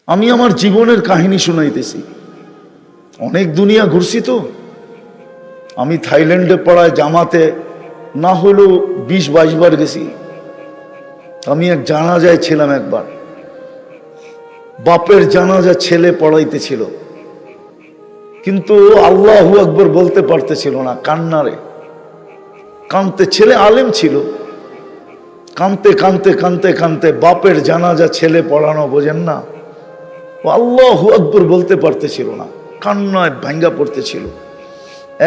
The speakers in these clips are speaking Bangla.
আমি আমার জীবনের কাহিনী শুনাইতেছি। অনেক দুনিয়া ঘুরছি তো। আমি থাইল্যান্ডে পড়ায় জামাতে না হলেও 20-22 বার গেছি। আমি এক জানাজায় ছিলাম একবার, বাপের জানাজা ছেলে পড়াইতেছিল, কিন্তু আল্লাহু আকবার বলতে পারতেছিল না, কান্নারে কানতে, ছেলে আলেম ছিল, কানতে কানতে কানতে কানতে বাপের জানাজা ছেলে পড়ানো বোঝেন না, আল্লাহু আকবার বলতে পারতেছিল না, কান্নায় ভাঙ্গা পড়তেছিল।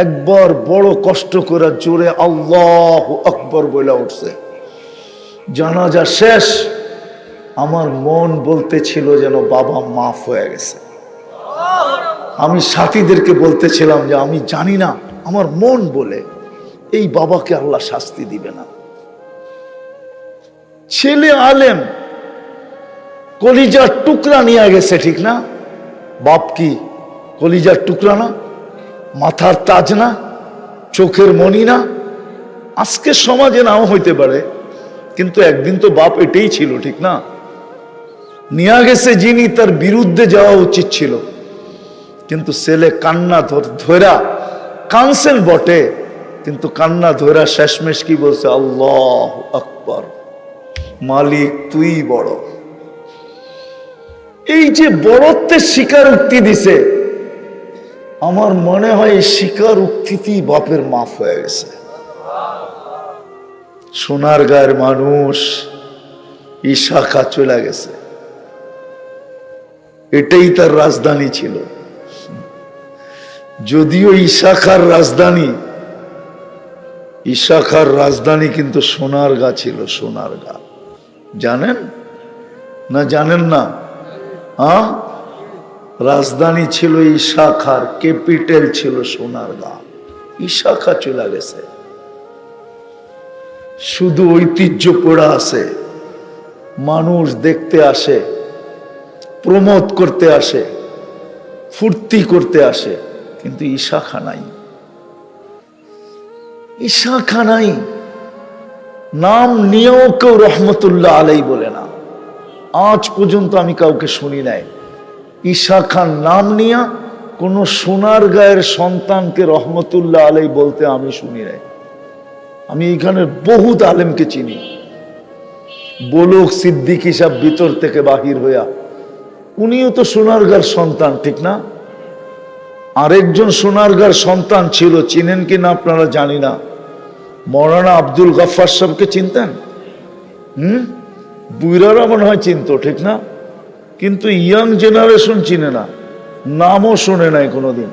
একবার বড় কষ্ট করে জোরে আল্লাহু আকবার বলে উঠছে। জানাজা শেষ, আমার মন বলতেছিল যেন বাবা মাফ হয়ে গেছে। আমি সাথীদেরকে বলতেছিলাম যে আমি জানি না, আমার মন বলে এই বাবাকে আল্লাহ শাস্তি দিবে না। ছেলে আলেম, কলিজার টুকরা নিয়ে গেছে, ঠিক না? বাপ কি কলিজার টুকরা না? মাথার তাজ না? চোখের মণি না? আজকে সমাজে নাও হইতে পারে, কিন্তু একদিন তো বাপ এটাই ছিল, ঠিক না? নিয়ে গেছে যিনি, তার বিরুদ্ধে যাওয়া উচিত ছিল, কিন্তু ছেলে কান্না ধরা, কানছেন বটে, কিন্তু কান্না ধরা শেষমেশ কি বলছে? আল্লাহু আকবার, মালিক তুই বড়। এই যে বড়ত্বের স্বীকারোক্তি দিছে, আমার মনে হয় এই স্বীকারোক্তিতেই বাপের মাফ হয়ে গেছে। সোনারগাঁয়ের মানুষ ইশাখা চলে গেছে, এটাই তার রাজধানী ছিল। যদিও ইশাখার রাজধানী কিন্তু সোনারগাঁ ছিল। সোনারগাঁ জানেন না? জানেন না? হ্যাঁ, রাজধানী ছিল ইশাখার, ক্যাপিটাল ছিল সোনারগাঁ। ইশাখা চলে গেছে, শুধু ঐতিহ্য পড়া আছে, মানুষ দেখতে আসে, প্রমোদ করতে আসে, ফুর্তি করতে আসে, কিন্তু ইশাখা নাই। ইশাখা নাই, নাম নিয়েও কেউ রহমতুল্লাহ আলাই বলে না। আজ পর্যন্ত আমি কাউকে শুনি নাই ইশাখার নাম নিয়ে কোন সোনারগাঁয়ের সন্তানকে রহমতুল্লাহ আলাই বলতে আমি শুনি নাই। আমি এখানে বহুত আলেমকে চিনি, বলুক সিদ্দিকী সাহেব ভিতর থেকে বাহির হইয়া, উনিও তো সোনারগাঁর সন্তান, ঠিক না? আরেকজন সোনারগাঁর সন্তান ছিল, চিনেন কিনা আপনারা জানি না, মৌলানা আব্দুল গফফার সাহেবকে চিনতেন? বুইরারা মনে হয় চিনতো, ঠিক না? কিন্তু ইয়াং জেনারেশন চিনে না, নামও শোনে নাই কোনোদিন।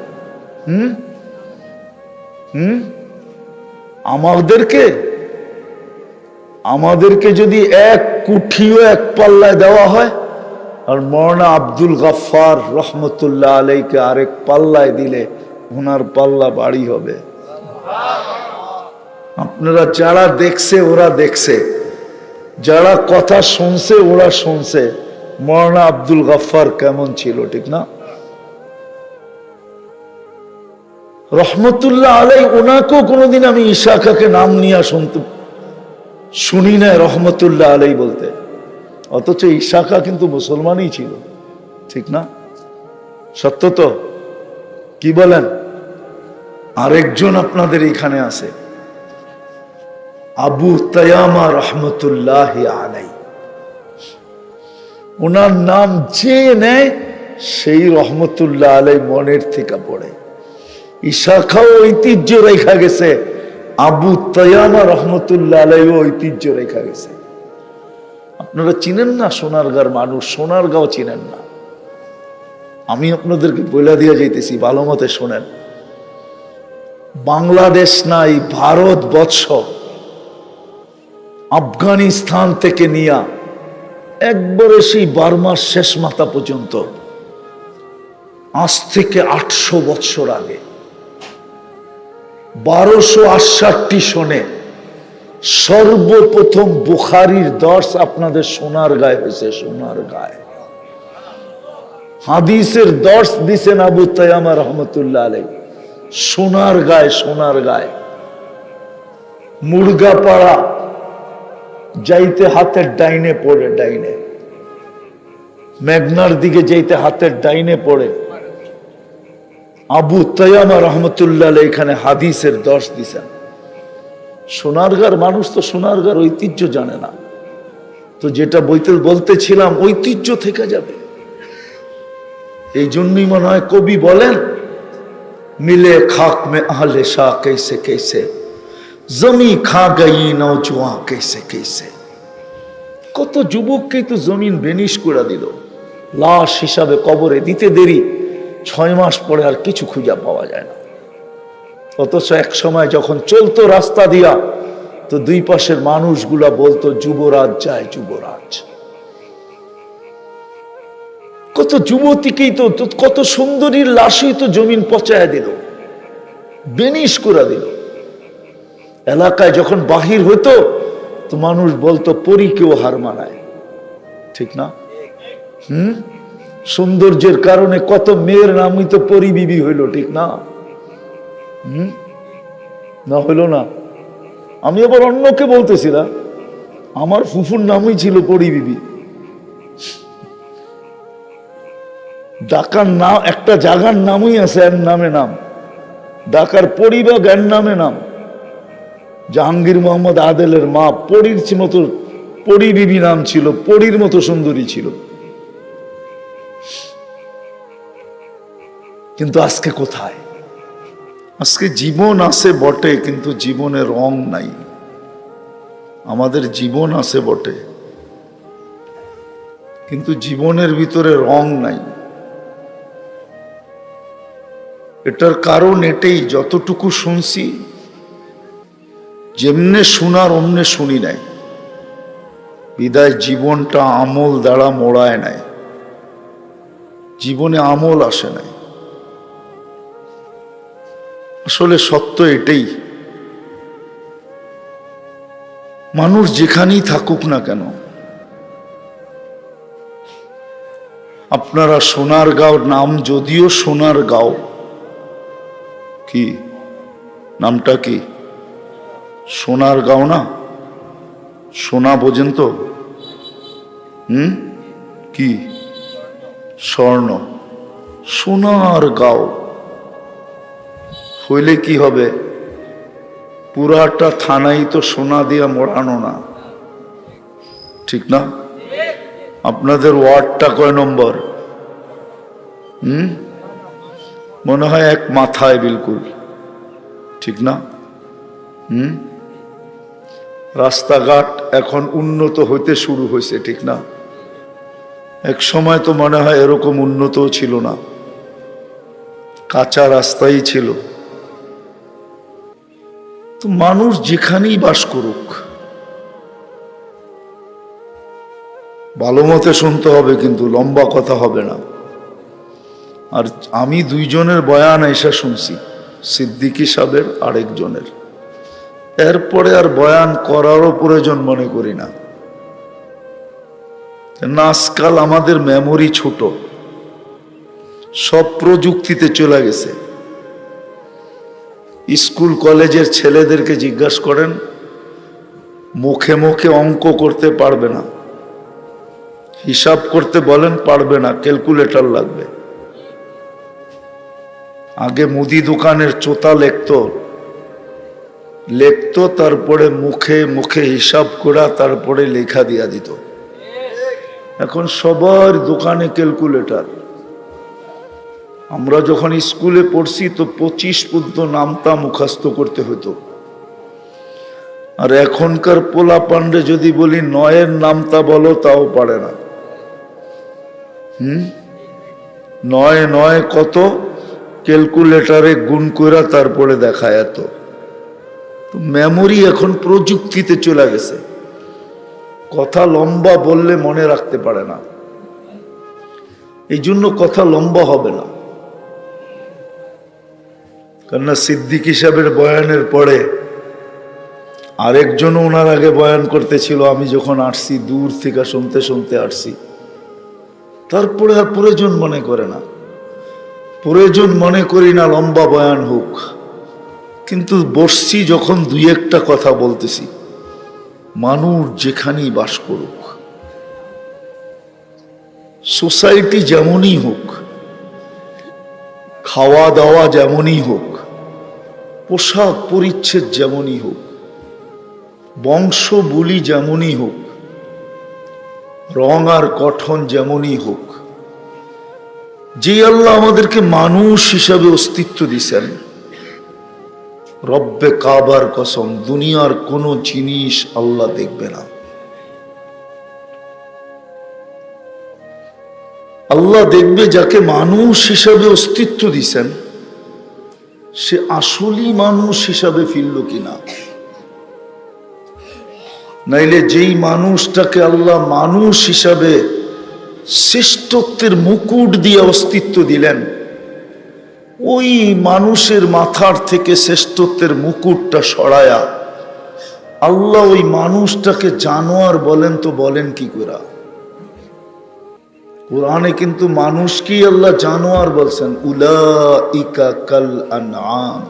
আমাদেরকে যদি এক কুঠিও এক পাল্লায় দেওয়া হয়, আর মৌলানা আব্দুল গফফার রহমতুল্লাহ আলাইকে আরেক পাল্লায় দিলে ওনার পাল্লা বাড়ি হবে। আপনারা যারা দেখছে ওরা দেখছে, যারা কথা শুনছে ওরা শুনছে মৌলানা আব্দুল গফফার কেমন ছিল, ঠিক না? রহমতুল্লাহ আলাই, ওনাকেও কোনোদিন আমি ইশাখাকে নাম নিয়ে শুনি না রহমতুল্লাহ আলাই বলতে, অথচ ইশাখা কিন্তু মুসলমানই ছিল, ঠিক না? সত্য তো? কি বলেন? আরেকজন আপনাদের এখানে আছে, আবু তায়ামা রহমতুল্লাহ আলাই। ওনার নাম যে নেয় সেই রহমতুল্লাহ আলাই মনের থেকে পড়ে। ইশাখাও ঐতিহ্য রেখা গেছে, আবু তায়ামা রহমতুল্লাহ আলাই ঐতিহ্য রেখা গেছে। আপনারা চিনেন না সোনারগাঁর মানুষ, সোনারগাঁও চিনেন না। আমি আপনাদেরকে বলে দিয়ে যাইতেছি, ভালো মতে শোনেন। বাংলাদেশ নাই, ভারতবর্ষ, আফগানিস্তান থেকে নিয়া একবারে সেই বার্মার শেষ মাথা পর্যন্ত, আজ থেকে 800 বছর আগে 1268 সনে সর্বপ্রথম বুখারীর দর্স আপনাদের সোনারগাঁয়ে হয়েছে। সোনারগাঁয়ে হাদিসের দর্স দিছেন আবু তায়ামা রহমতুল্লাহ আলাই, সোনারগাঁয়ে। সোনারগাঁয়ে মুরগাপাড়া যাইতে হাতের ডাইনে পড়ে, ডাইনে মেঘনার দিকে যেতে হাতের ডাইনে পড়ে। আবু তায়ামা রহমতুল্লাহ এখানে হাদিসের 10 দিছেন। সোনারগাঁর মানুষ তো সোনারগাঁর ঐতিহ্য জানে না, তো যেটা বলতেছিলাম ঐতিহ্য থেকে যাবে। এই জন্যই মনে হয় কবি বলেন, মিলে খাক মে আহলে শাহ कैसे कैसे জমি খা গই নওজোয়ান कैसे कैसे। কত যুবককেই তো জমিন বেনিশ করে দিল, লাশ হিসাবে কবরে দিতে দেরি, 6 মাস পরে আর কিছু খুঁজে পাওয়া যায় না। অথচ এক সময় যখন চলতো রাস্তা দিয়া, তো দুই পাশের মানুষগুলা বলতো যুবরাজ যায় যুবরাজ। কত যুবতীকেই তো, কত সুন্দরীর লাশই তো জমিন পচায় দিল, বেনিশ করে দিল। এলাকায় যখন বাহির হতো তো মানুষ বলতো পরীকেও হার মানায়, ঠিক না? সৌন্দর্যের কারণে কত মেয়ের নামই তো পরী বিবি হইল, ঠিক না? না হইল না? আমি আবার অন্যকে বলতেছিলাম, আমার ফুফুর নামই ছিল পরী বিবি। ডাকার নাম, একটা জায়গার নামই আছে এর নামে নাম, ঢাকার পরিবাগ এর নামে নাম। জাহাঙ্গীর মোহাম্মদ আদেলের মা পরীর মতো, পরী বিবি নাম ছিল, পরীর মতো সুন্দরী ছিল। কিন্তু আজকে কোথায়? আজকে জীবন আছে বটে, কিন্তু জীবনে রং নাই। আমাদের জীবন আছে বটে, কিন্তু জীবনের ভিতরে রং নাই। এটার কারণ এটাই, যতটুকু শুনছি, যেমনে শোনার অমনে শুনি নাই, বিদায় জীবনটা আমল দ্বারা মোড়ায় নাই, জীবনে আমল আসে নাই। আসলে সত্য এটাই, মানুষ যেখানেই থাকুক না কেন, আপনারা সোনারগাঁও নাম যদিও সোনারগাঁও, কি নামটা কি? সোনারগাঁও না? সোনা বোঝেন তো? কি স্বর্ণ? সোনারগাঁও হইলে কি হবে? পুরাটা থানাই তো সোনা দিয়া মোড়ানো না, ঠিক না? আপনাদের ওয়ার্ডটা কয় নম্বর? মনে হয় এক মাথায়, বিলকুল ঠিক না? রাস্তাঘাট এখন উন্নত হইতে শুরু হয়েছে, ঠিক না? এক সময় তো মনে হয় এরকম উন্নতও ছিল না, কাঁচা রাস্তাই ছিল। তো মানুষ যেখানেই বাস করুক, ভালো মতে শুনতে হবে, কিন্তু লম্বা কথা হবে না। আর আমি 2 জনের বয়ান এসে শুনছি, সিদ্দিকী সাহেবের আরেকজনের, এরপরে আর বয়ান করারও প্রয়োজন মনে করি না। আজকাল আমাদের মেমোরি ছোট, সব প্রযুক্তিতে চলে গেছে। স্কুল কলেজের ছেলেদেরকে জিজ্ঞাসা করেন, মুখে মুখে অঙ্ক করতে পারবে না, হিসাব করতে বলেন পারবে না, ক্যালকুলেটর লাগবে। আগে মুদি দোকানের চোতা লেখতো, তারপরে মুখে মুখে হিসাব করা, তারপরে লেখা দিয়া দিত। এখন সবার দোকানে ক্যালকুলেটর। আমরা যখন স্কুলে পড়ছি তো 25 পর্যন্ত নামতা মুখস্থ করতে হতো, আর এখনকার পোলা পান্ডে যদি বলি 9-এর নামতা বলো, তাও পারে না। 9 কত, ক্যালকুলেটরে গুণ করা তারপরে দেখায় এত। তো মেমোরি এখন প্রযুক্তিতে চলে গেছে, কথা লম্বা বললে মনে রাখতে পারে না, এই জন্য কথা লম্বা হবে না। কেননা সিদ্দিকী সাহেবের বয়ানের পরে আরেকজন ওনার আগে বয়ান করতেছিল, আমি যখন আসছি দূর থেকে শুনতে শুনতে আসছি, তারপরে আর প্রয়োজন মনে করে না, প্রয়োজন মনে করি না লম্বা বয়ান হোক, কিন্তু বসছি যখন 2-একটা কথা বলতেছি। মানুষ যেখানেই বাস করুক, সোসাইটি যেমনই হোক, খাওয়া দাওয়া যেমনই হোক, পোশাক পরিচ্ছদ যেমনই হোক, বংশ বুলি যেমনই হোক, রং আর গঠন যেমনই হোক, যে আল্লাহ আমাদেরকে মানুষ হিসাবে অস্তিত্ব দিয়েছেন, রব্বে কাবার কসম দুনিয়ার কোন জিনিস আল্লাহ দেখবে না। আল্লাহ দেখবে যাকে মানুষ হিসাবে অস্তিত্ব দিয়েছেন সে আসলেই মানুষ হিসাবে ফিরল কিনা। নাইলে যেই মানুষটাকে আল্লাহ মানুষ হিসাবে শ্রেষ্ঠত্বের মুকুট দিয়ে অস্তিত্ব দিলেন, ওই মানুষের মাথার থেকে শ্রেষ্ঠত্বের মুকুটটা সরায়া আল্লাহ ওই মানুষটাকে জানোয়ার বলেন, তো বলেন কি করে? কোরআনে কিন্তু মানুষকেই আল্লাহ জানোয়ার বলছেন, উলাইকা কাল আনআম।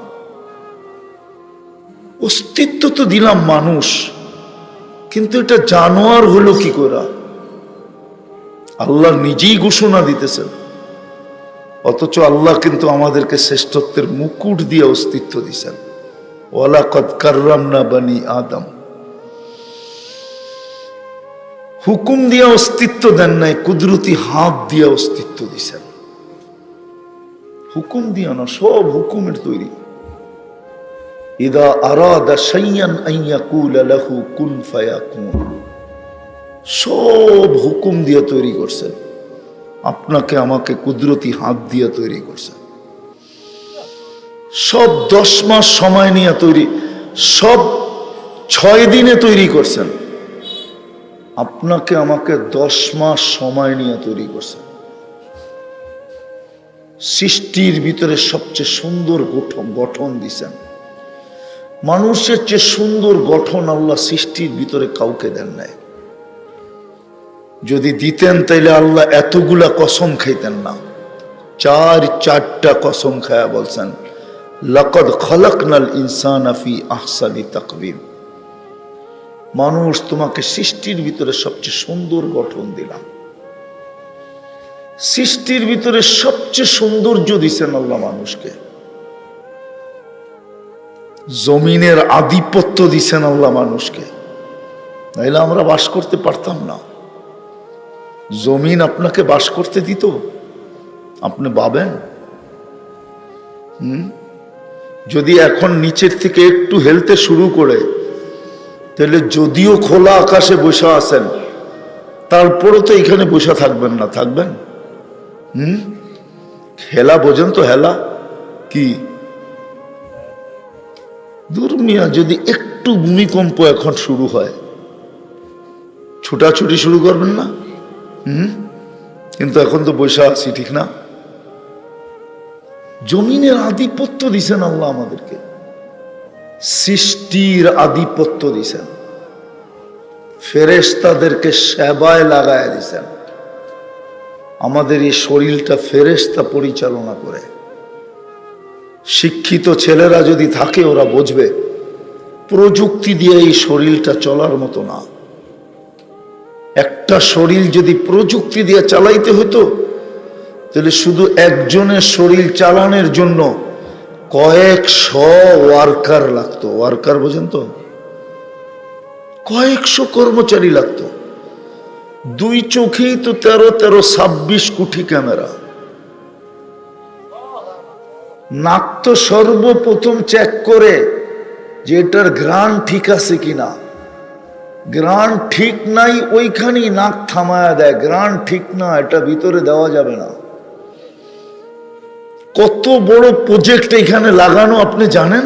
অস্তিত্ব তো দিলাম মানুষ, কিন্তু এটা জানোয়ার হলো কি করে? আল্লাহ নিজেই ঘোষণা দিতেছেন, অথচ আল্লাহ কিন্তু আমাদেরকে শ্রেষ্ঠত্বের মুকুট দিয়ে অস্তিত্ব দিয়েছেন। ওয়ালাকাদ কাররামনা বানি আদম। হুকুম দিয়ে অস্তিত্ব দেন নাই, কুদরতি হাত দিয়ে অস্তিত্ব দিয়েছেন। হুকুম দিয়ে না, সব হুকুমের তৈরি। ইদা আরাদা শাইয়ান আন ইয়াকুলা লাহু কুন ফায়াকুন, সব হুকুম দিয়ে তৈরি করছেন। আপনাকে আমাকে কুদরতি হাত দিয়ে তৈরি করছেন। সব 10 মাস সময় নিয়ে তৈরি, সব 6 দিনে তৈরি করছেন। আপনাকে আমাকে 10 মাস সময় নিয়ে তৈরি করছেন। সৃষ্টির ভিতরে সবচেয়ে সুন্দর গঠন দিছেন। মানুষের চেয়ে সুন্দর গঠন আল্লাহ সৃষ্টির ভিতরে কাউকে দেন নাই। যদি দিতেন তাইলে আল্লাহ এতগুলা কসম খাইতেন না। 4টা কসম খায়া বলছেন, লাকাদ খালাকনাল ইনসানা ফি আহসানি তাকওয়িম। মানুষ, তোমাকে সৃষ্টির ভিতরে সবচেয়ে সুন্দর গঠন দিলাম। সৃষ্টির ভিতরে সবচেয়ে সৌন্দর্য দিছেন আল্লাহ মানুষকে। জমিনের আধিপত্য দিছেন আল্লাহ মানুষকে, নাইলে আমরা বাস করতে পারতাম না। জমিন আপনাকে বাস করতে দিত? আপনি ভাবেন? যদি এখন নিচের থেকে একটু হেলতে শুরু করে, তাহলে যদিও খোলা আকাশে বসে আছেন, তারপরও তো এখানে বসে থাকবেন না। থাকবেন? হেলা বোঝেন তো? হেলা কি? দুর্মিয়া, যদি একটু ভূমিকম্প এখন শুরু হয়, ছুটাছুটি শুরু করবেন না? কিন্তু এখন তো বসে আছি, ঠিক না? জমিনের আধিপত্য দিছেন আল্লাহ আমাদেরকে, সৃষ্টির আধিপত্য দিছেন। ফেরেশতাদেরকে সেবায় লাগায় দিছেন। আমাদের এই শরীরটা ফেরেশতা পরিচালনা করে। শিক্ষিত ছেলেরা যদি থাকে, ওরা বুঝবে প্রযুক্তি দিয়ে এই শরীরটা চলার মতো না। একটা শরীর যদি প্রযুক্তি দিয়ে চালাইতে হতো, তাহলে শুধু একজনের শরীর চালানোর জন্য কয়েকশো ওয়ার্কার লাগতো। ওয়ার্কার বোঝেন তো? কয়েকশো কর্মচারী লাগতো। 2 চোখেই তো 13-26 কোটি ক্যামেরা। নাক তো সর্বপ্রথম চেক করে যে এটার গ্রান ঠিক আছে কিনা। গ্রান ঠিক নাই, ওইখানেই নাক থামায়া দেয়। গ্রান ঠিক না, এটা ভিতরে দেওয়া যাবে না। কত বড় প্রজেক্ট এখানে লাগানো আপনি জানেন?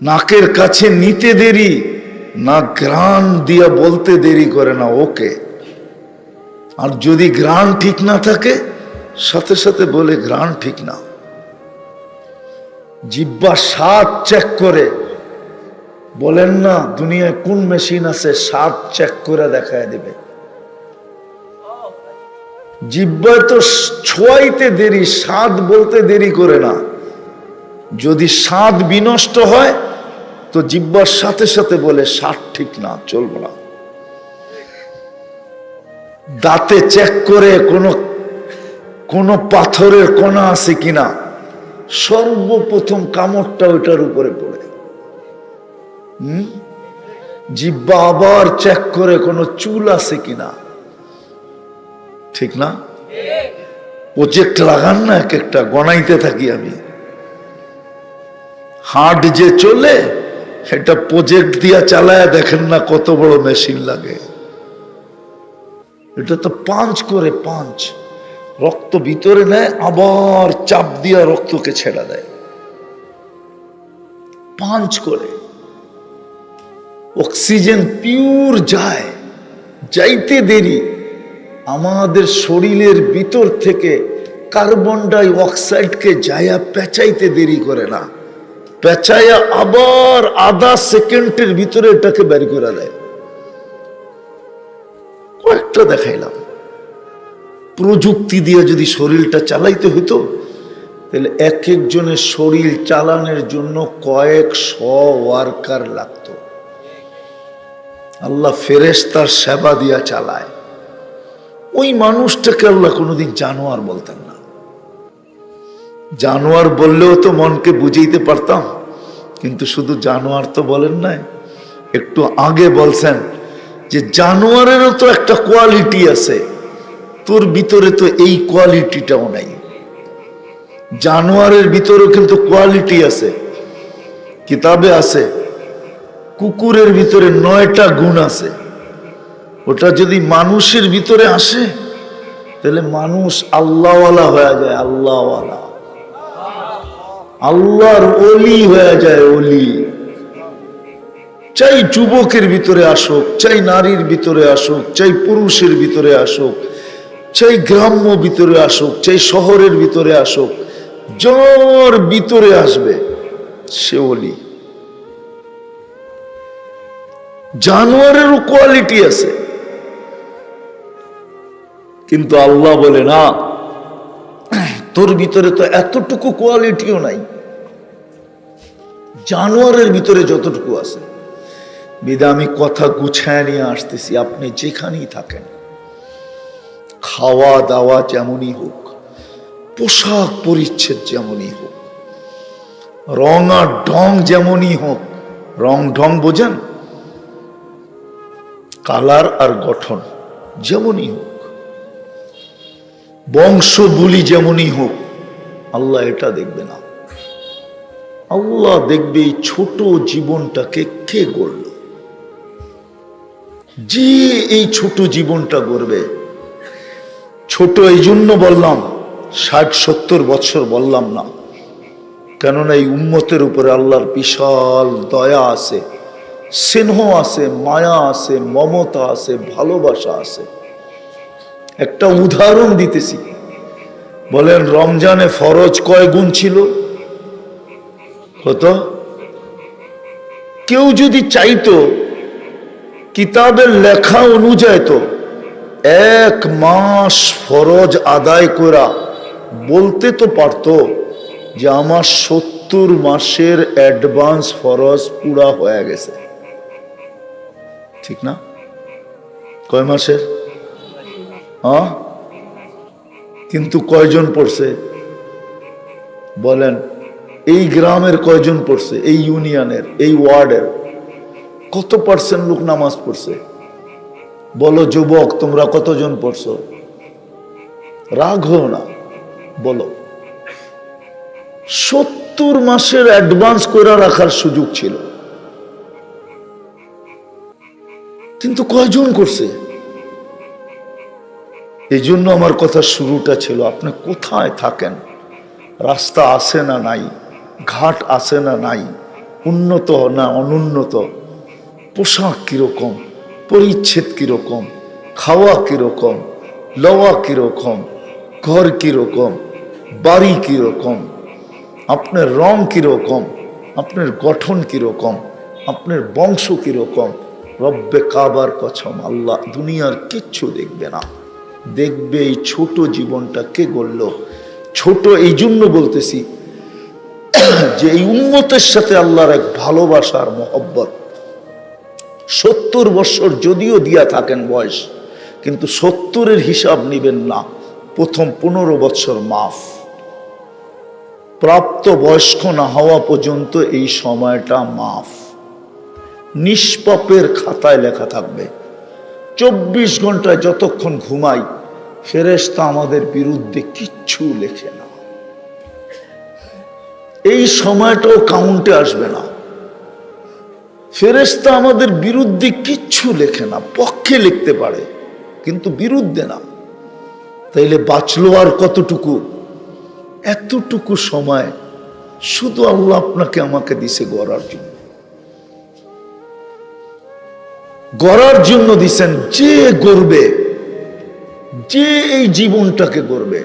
নাকের কাছে নিতে দেরি না, গ্রান দিয়া বলতে দেরি করে না ওকে। আর যদি গ্রান ঠিক না থাকে, সাথে সাথে বলে গ্রান ঠিক না। জিহ্বা স্বাদ চেক করে। বলেন না দুনিয়ায় কোন মেশিন আছে স্বাদ চেক করে দেখায় দিবে? জিহ্বা তো ছোঁয়াইতে দেরি, স্বাদ বলতে দেরি করে না। যদি স্বাদ বিনষ্ট হয় তো জিহ্বার সাথে সাথে বলে স্বাদ ঠিক না, চলবে না। দাঁতে চেক করে কোনো পাথরের কণা আছে কিনা, সর্বপ্রথম কামড়টা ওইটার উপরে পড়ে। জিহ্বা আবার চেক করে কোনো চুল আছে কিনা, ঠিক না? প্রজেক্ট লাগান না, এক একটা গণাইতে থাকি আমি। হাট যে চলে সেটা প্রজেক্ট দিয়া চালায়, দেখেন না কত বড় মেশিন লাগে। এটা তো পাঞ্চ করে, পাঞ্চ রক্ত ভিতরে নেয়, আবার চাপ দিয়া রক্তকে ছেড়া দেয়, পাঞ্চ করে। অক্সিজেন পিওর যায়, যাইতে দেরি, আমাদের শরীরের ভিতর থেকে কার্বন ডাই অক্সাইডকে যায়া পেঁচাইতে দেরি করে না, পেঁচাইয়া আবার আধা সেকেন্ডের ভিতরে এটাকে বের করে দেয়। কয়েকটা দেখাইলাম। প্রযুক্তি দিয়ে যদি শরীরটা চালাইতে হইতো, তাহলে এক একজনের শরীর চালানোর জন্য কয়েকশ ওয়ার্কার লাগতো। আল্লাহ ফেরেশতার সেবা দিয়া চালায়। ওই মানুষটাকে আল্লাহ কোনোদিন জানোয়ার বলতেন না। জানোয়ার বললেও তো মনকে বুঝাইতে পারতাম, কিন্তু শুধু জানোয়ার তো বলেন নাই, একটু আগে বলছেন যে জানোয়ারেরও তো একটা কোয়ালিটি আছে, তোর ভিতরে তো এই কোয়ালিটিটাও নাই। জানোয়ারের ভিতরেও কিন্তু কোয়ালিটি আছে, কিতাবে আছে। কুকুরের ভিতরে 9টা গুণ আছে, ওটা যদি মানুষের ভিতরে আসে তাহলে মানুষ আল্লাহওয়ালা হয়ে যায়, আল্লাহওয়ালা, আল্লাহর ওলি হয়ে যায়, ওলি। চাই যুবকের ভিতরে আসুক, চাই নারীর ভিতরে আসুক, চাই পুরুষের ভিতরে আসুক, চাই গ্রাম্য ভিতরে আসুক, চাই শহরের ভিতরে আসুক, যার ভিতরে আসবে সে ওলি। জানোয়ারেরও কোয়ালিটি আছে, কিন্তু আল্লাহ বলে না, তোর ভিতরে তো এতটুকু কোয়ালিটিও নাই, জানোয়ারের ভিতরে যতটুকু আছে। বিদা আমি কথা গুছায় নিয়ে আসতেছি, আপনি যেখানেই থাকেন, খাওয়া দাওয়া যেমনই হোক, পোশাক পরিচ্ছেদ যেমনই হোক, রং আর ঢং যেমনই হোক, রং ঢং বোঝেন, কালার আর গঠন যেমনই হোক, বংশ বুলি যেমনই হোক, আল্লাহ এটা দেখবে না। আল্লাহ দেখবে এই ছোট জীবনটাকে কে গড়ল। যে এই ছোট জীবনটা গড়বে, ছোট এই জন্য বললাম, 60-70 বছর বললাম না, কেননা এই উম্মতের উপরে আল্লাহর বিশাল দয়া আছে, স্নেহ আছে, মায়া আছে, মমতা আছে, ভালোবাসা আছে। একটা উদাহরণ দিতেছি, বলেন রমজানে ফরজ কয় গুণ ছিল? হতো কেউ যদি চাইতো কিতাবের লেখা অনুযায়ী, তো 1 মাস ফরজ আদায় করা বলতে তো পারতো যে আমার 70 মাসের অ্যাডভান্স ফরজ পুরা হয়ে গেছে, ঠিক না? কয় মাসের? হ্যাঁ, কিন্তু কয়জন পড়ছে বলেন? এই গ্রামের কয়জন পড়ছে? এই ইউনিয়নের, এই ওয়ার্ডের কত পার্সেন্ট লোক নামাজ পড়ছে? বলো যুবক, তোমরা কতজন পড়ছো? রাগ হও না, বলো। 70 মাসের অ্যাডভান্স করে রাখার সুযোগ ছিল, কিন্তু কয়জন করছে? এই জন্য আমার কথা শুরুটা ছিল, আপনি কোথায় থাকেন, রাস্তা আছে না নাই, ঘাট আছে না নাই, উন্নত না অনুন্নত, পোশাক কিরকম, পরিচ্ছেদ কিরকম, খাওয়া কিরকম, লওয়া কিরকম, ঘর কিরকম, বাড়ি কিরকম, আপনার রং কিরকম, আপনার গঠন কিরকম, আপনার বংশ কিরকম, রব্বে কাবার কসম, আল্লাহ দুনিয়ার কিচ্ছু দেখবে না, দেখবে এই ছোট জীবনটা কে গড়ল। ছোট এই জন্য বলতেছি যে এই উম্মতের সাথে আল্লাহর এক ভালোবাসার মহব্বত। 70 বছর যদিও দিয়া থাকেন বয়স, কিন্তু 70-এর হিসাব নিবেন না, প্রথম 15 বছর মাফ। প্রাপ্ত বয়স্ক না হওয়া পর্যন্ত এই সময়টা মাফ, নিষ্পাপের খাতায় লেখা থাকবে। 24 ঘন্টায় যতক্ষণ ঘুমাই, ফেরেশতা আমাদের বিরুদ্ধে কিচ্ছু লেখে না। এই সময়টাও কাউন্টে আসবে না। ফেরেশতা আমাদের বিরুদ্ধে কিচ্ছু লেখে না, পক্ষে লিখতে পারে কিন্তু বিরুদ্ধে না। তাইলে বাঁচলো আর কতটুকু? এতটুকু সময় শুধু আল্লাহ আপনাকে আমাকে দিছে গড়ার জন্য, গড়ার জন্য দিছেন। যে গড়বে, যে এই জীবনটাকে গড়বে,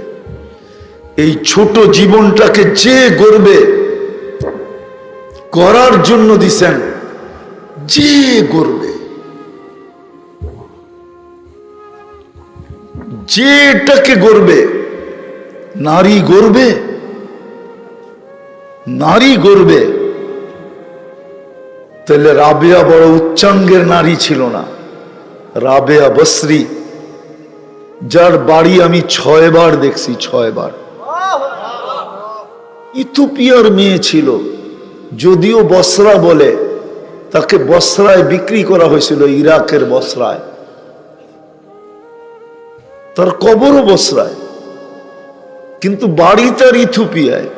এই ছোট জীবনটাকে যে গড়বে, গড়ার জন্য দিছেন। যে গড়বে, যে এটাকে গড়বে, নারী গড়বে, নারী গড়বে। তাহলে রাবেয়া বড় উচ্চাঙ্গের নারী ছিল না? রাবেয়া বসরি, যার বাড়ি আমি 6 বার দেখছি, 6 বার। ইথিওপিয়ার মেয়ে ছিল, যদিও বসরা বলে, তাকে বসরায় বিক্রি করা হয়েছিল, ইরাকের বসরায়। তার কবরও বসরায়, কিন্তু বাড়ি তার ইথিওপিয়ায়।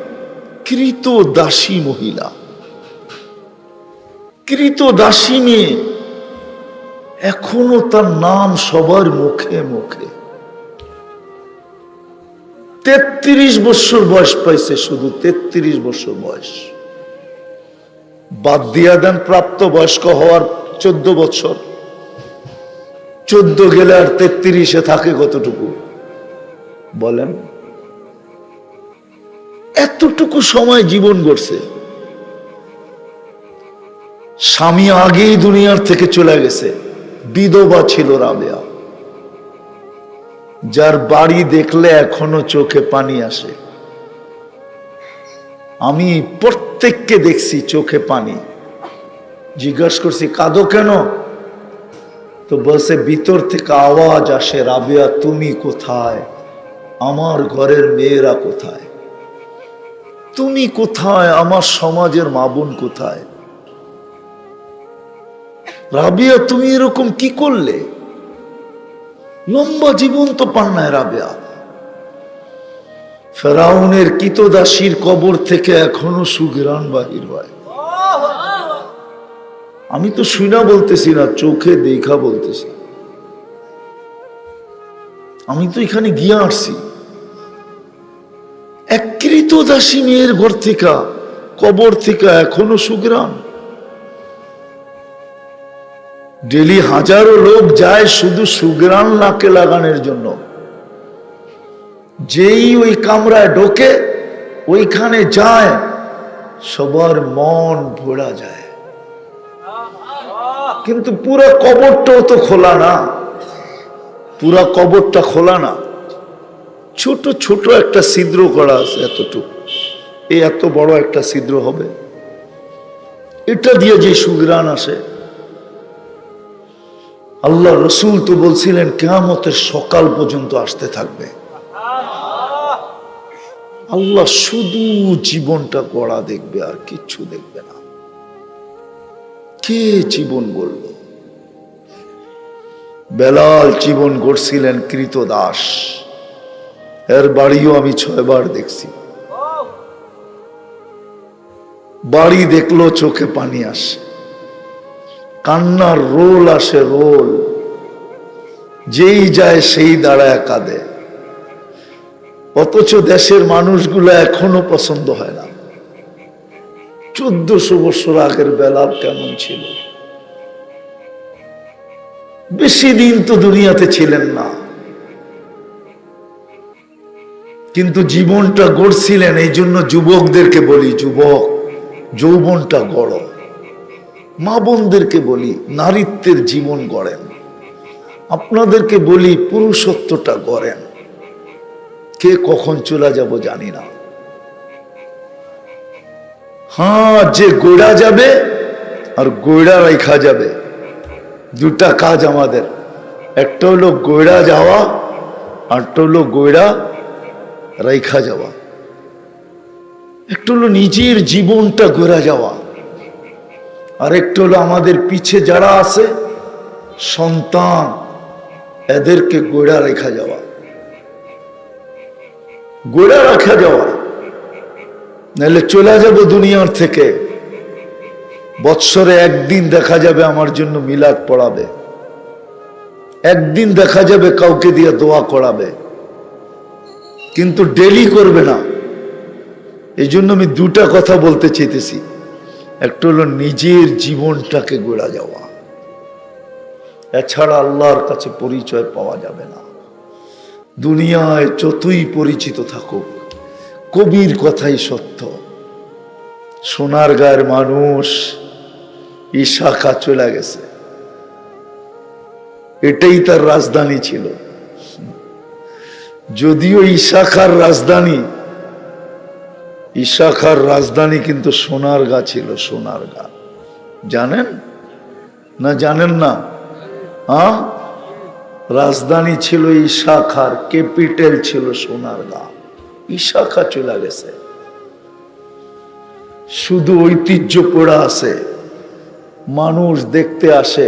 কৃত দাসী মহিলা, কৃত দাসী মেয়ে, এখনো তার নাম সবার মুখে মুখে। 33 বছর বয়স পাইছে, শুধু 33 বছর বয়স। বাদ দিয়া দেন প্রাপ্ত বয়স্ক হওয়ার 14 বছর, 14 গেলে আর 33-এ থাকে কতটুকু বলেন? এতটুকু সময় জীবন গড়ছে। স্বামী আগেই দুনিয়ার থেকে চলে গেছে, বিধবা ছিল রাবেয়া, যার বাড়ি দেখলে এখনো চোখে পানি আসে। আমি প্রত্যেককে দেখছি চোখে পানি। জিজ্ঞাসা করছি কাঁদো কেন? তো বলছে ভিতর থেকে আওয়াজ আসে, রাবেয়া তুমি কোথায়? আমার ঘরের মেয়েরা কোথায়? তুমি কোথায়? আমার সমাজের মা বোন কোথায়? রাবেয়া তুমি এরকম কি করলে? লম্বা জীবন তো পান নাই রাবেয়া। ফেরাউনের কিতদাসীর কবর থেকে এখনো সুঘ্রাণ বাহির হয়। আমি তো শুনা বলতেছি না, চোখে দেখা বলতেছি। আমি তো এখানে গিয়ে আসছি। এক কৃতদাসী মেয়ের ঘর থেকে, কবর থেকে এখনো সুঘ্রাণ। ডেলি হাজারো লোক যায় শুধু সুঘ্রাণ নাকে লাগানোর জন্য। যেই ওই কামরায় ঢোকে, ওইখানে যায়, সবার মন ভোলা যায়। কিন্তু পুরো কবরটাও তো খোলা না, পুরা কবরটা খোলা না, ছোট ছোট একটা ছিদ্র করা আছে, এতটুকু, এই এত বড় একটা ছিদ্র হবে, এটা দিয়ে যে সুঘ্রাণ আসে। আল্লাহ রসুল তো বলছিলেন কিয়ামতের সকাল পর্যন্ত আসতে থাকবে। আল্লাহ শুধু জীবনটা গড়া দেখবে, আর কিচ্ছু দেখবে না। কে জীবন গড়ল? বেলাল জীবন গড়ছিলেন কৃতদাস। এর বাড়িও আমি 6 বার দেখছি। বাড়ি দেখলো চোখে পানি আসে, কান্নার রোল আসে, রোল। যেই যায় সেই দাঁড়ায় কাঁদে। অথচ দেশের মানুষগুলো এখনো পছন্দ হয় না। 1400 বছর আগের বেলাল কেমন ছিল? বেশি দিন তো দুনিয়াতে ছিলেন না, কিন্তু জীবনটা গড়ছিলেন। এই জন্য যুবকদেরকে বলি, যুবক, যৌবনটা গড়। মা বোনদেরকে বলি, নারীত্বের জীবন গড়েন। আপনাদেরকে বলি, পুরুষত্বটা গড়েন। কে কখন চলে যাব জানি না। হ্যাঁ, যে গোড়া যাবে আর গোড়া রাখা যাবে, দুটা কাজ আমাদের। একটা হলো গইড়া যাওয়া, আরটা হলো গইড়া রাইখা যাওয়া। একটা হলো নিজের জীবনটা গড়া যাওয়া, আর একটা হলো আমাদের পিছে যারা আছে সন্তান, এদেরকে গড়া রেখা যাওয়া। গড়া রাখা যাওয়া, নাহলে চলে যাব দুনিয়ার থেকে। বৎসরে একদিন দেখা যাবে আমার জন্য মিলাদ পড়াবে, একদিন দেখা যাবে কাউকে দিয়ে দোয়া করাবে, কিন্তু ডেলি করবে না। এই জন্য আমি দুটা কথা বলতে চাইতেছি। একটা হলো নিজের জীবনটাকে গড়া যাওয়া, এছাড়া আল্লাহর কাছে পরিচয় পাওয়া যাবে না। দুনিয়ায় যতই পরিচিত থাকুক, কবির কথাই সত্য। সোনারগাঁয়ের মানুষ ইশাখা চলে গেছে, এটাই তার রাজধানী ছিল। যদিও ইশাখার রাজধানী কিন্তু সোনারগাঁ ছিল। সোনারগাঁ জানেন না? জানেন না? রাজধানী ছিল ইশাখার, ক্যাপিটাল ছিল সোনারগাঁ। ইশাখা চলে গেছে, শুধু ঐতিহ্য পড়া আছে। মানুষ দেখতে আসে,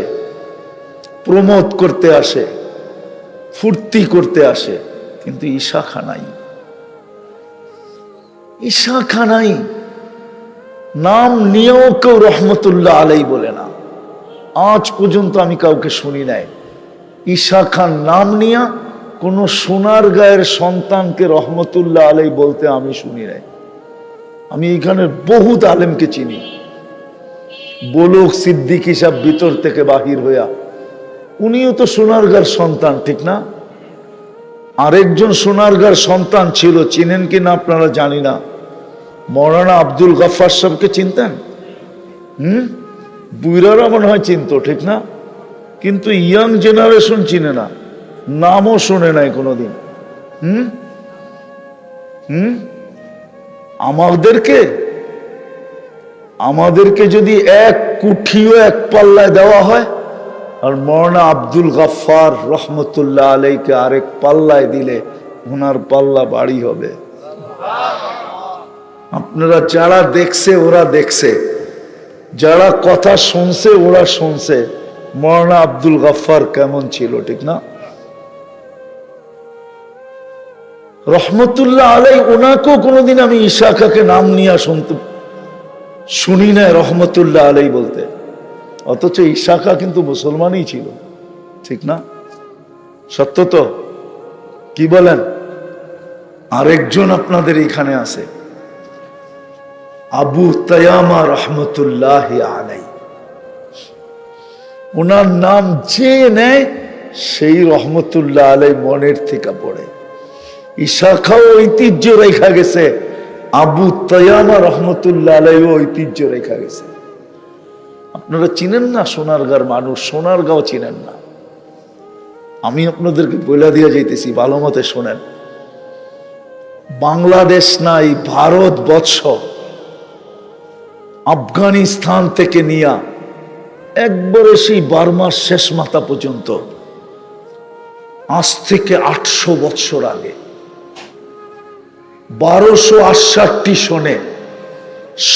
প্রমোদ করতে আসে, ফুর্তি করতে আসে, কিন্তু ইশাখা নাই। ইশাখা নাই। নাম নিয়েও কেউ রহমতুল্লাহ আলাই বলে না। আজ পর্যন্ত আমি কাউকে শুনি নাই ইশাখার নাম নিয়া কোন সোনারগাঁয়ের সন্তানকে রহমতুল্লাহ আলাই বলতে আমি শুনি নাই। আমি এখানে বহুত আলেমকে চিনি। বলুক সিদ্দিক হিসাব ভিতর থেকে বাহির হইয়া, উনিও তো সোনারগাঁর সন্তান, ঠিক না? আরেকজন সোনারগাঁর সন্তান ছিল, চিনেন কিনা আপনারা জানি না, মৌলানা আব্দুল গফফার সাহেবকে চিনতেন? বুইরারা মনে হয় চিনতো, ঠিক না? কিন্তু ইয়াং জেনারেশন চিনে না, নামও শুনে নাই কোনোদিন। আমাদেরকে যদি এক কুঠিও এক পাল্লায় দেওয়া হয়, আর মৌলানা আব্দুল গফফার রহমতুল্লাহ আলাইকে আরেক পাল্লায় দিলে ওনার পাল্লা বাড়ি হবে। আপনারা যারা দেখছে ওরা দেখছে, যারা কথা শুনছে ওরা শুনছে মৌলানা আব্দুল গফফার কেমন ছিল, ঠিক না? রহমতুল্লাহ আলাই, ওনাকেও কোনোদিন আমি ইশাখাকে নাম নিয়ে শুনি নাই রহমতুল্লাহ আলাই বলতে। অথচ ইশাখা কিন্তু মুসলমানই ছিল, ঠিক না? সত্য তো? কি বলেন? আরেকজন আপনাদের এখানে আছে, আবু তায়ামা রহমতুল্লাহ আলাই। ওনার নাম যে নেয় সেই রহমতুল্লাহ আলাই মনের থেকে পড়ে। ইশাখাও ঐতিহ্য রেখা গেছে, আবু তায়ামা রহমতুল্লাহ আলাইও ঐতিহ্য রেখা গেছে। আপনারা চিনেন না সোনারগাঁর মানুষ? সোনারগাঁও চিনেন না? আমি আপনাদেরকে বলে দিয়ে যাইতেছি, ভালো মতে শোনেন। বাংলাদেশ নাই, ভারতবর্ষ, আফগানিস্তান থেকে নিয়া একবারে সেই বার্মার শেষ মাথা পর্যন্ত, আজ থেকে 800 বছর আগে 1268 সনে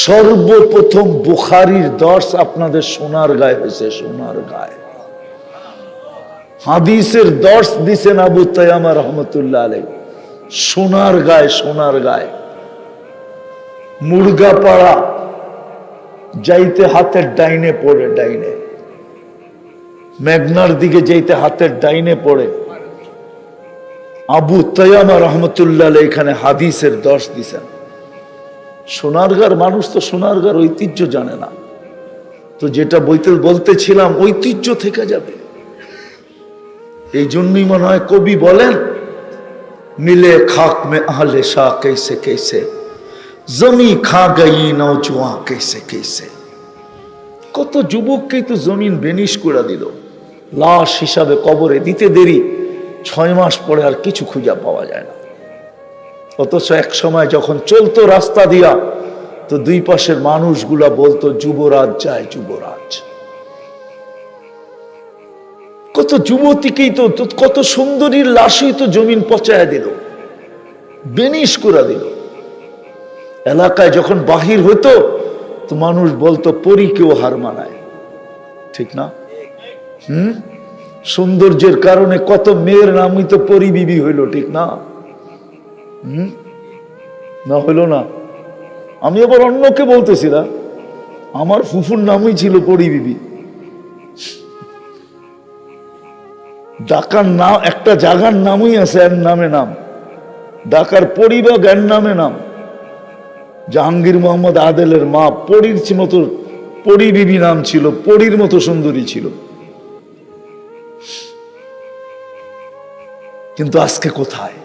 সর্বপ্রথম বুখারীর দর্স আপনাদের সোনারগাঁয়ে হয়েছে। সোনারগাঁয়ে হাদিসের দর্স দিছেন আবু তায়ামা রহমতুল্লাহ আলাইহি। সোনারগাঁয়ে মুরগাপাড়া যাইতে হাতের ডাইনে পড়ে, ডাইনে মেঘনার দিকে যাইতে হাতের ডাইনে পড়ে আবু তায়ামা রহমতুল্লাহ আলাইহি এখানে হাদিসের দর্স দিছেন। সোনারগাঁর মানুষ তো সোনারগাঁর ঐতিহ্য জানে না। তো যেটা বলতেছিলাম, ঐতিহ্য থেকে যাবে। এই জন্যই মনে হয় কবি বলেন, মিলে খাক মে আহলে শাহ कैसे कैसे জমি খা গই নওজোয়ান कैसे कैसे। কত যুবককেই তো জমিন বেনিশ করে দিল, লাশ হিসাবে কবরে দিতে দেরি, 6 মাস পরে আর কিছু খুঁজে পাওয়া যায় না। অথচ এক সময় যখন চলতো রাস্তা দিয়া, তো দুই পাশের মানুষগুলা বলতো যুবরাজ যায়, যুবরাজ। কত যুবতীকেই তো কত সুন্দরীর লাশই তো জমিন পচায়া দিল, বেনিশ করে দিল। এলাকায় যখন বাহির হতো তো মানুষ বলতো পরীকেও হার মানায়, ঠিক না? সৌন্দর্যের কারণে কত মেয়ের নামই তো পরী বিবি হইল, ঠিক না? না হইল না? আমি আবার অন্যকে বলতেছি না, আমার ফুফুর নামই ছিল পরী বিবি। ঢাকার নাম একটা জায়গার নামই আছে, এর নামে নাম ঢাকার পরিবাগ, এর নামে নাম। জাহাঙ্গীর মোহাম্মদ আদেলের মা পরীর মতো, পরী বিবি নাম ছিল, পরীর মতো সুন্দরী ছিল। কিন্তু আজকে কোথায়?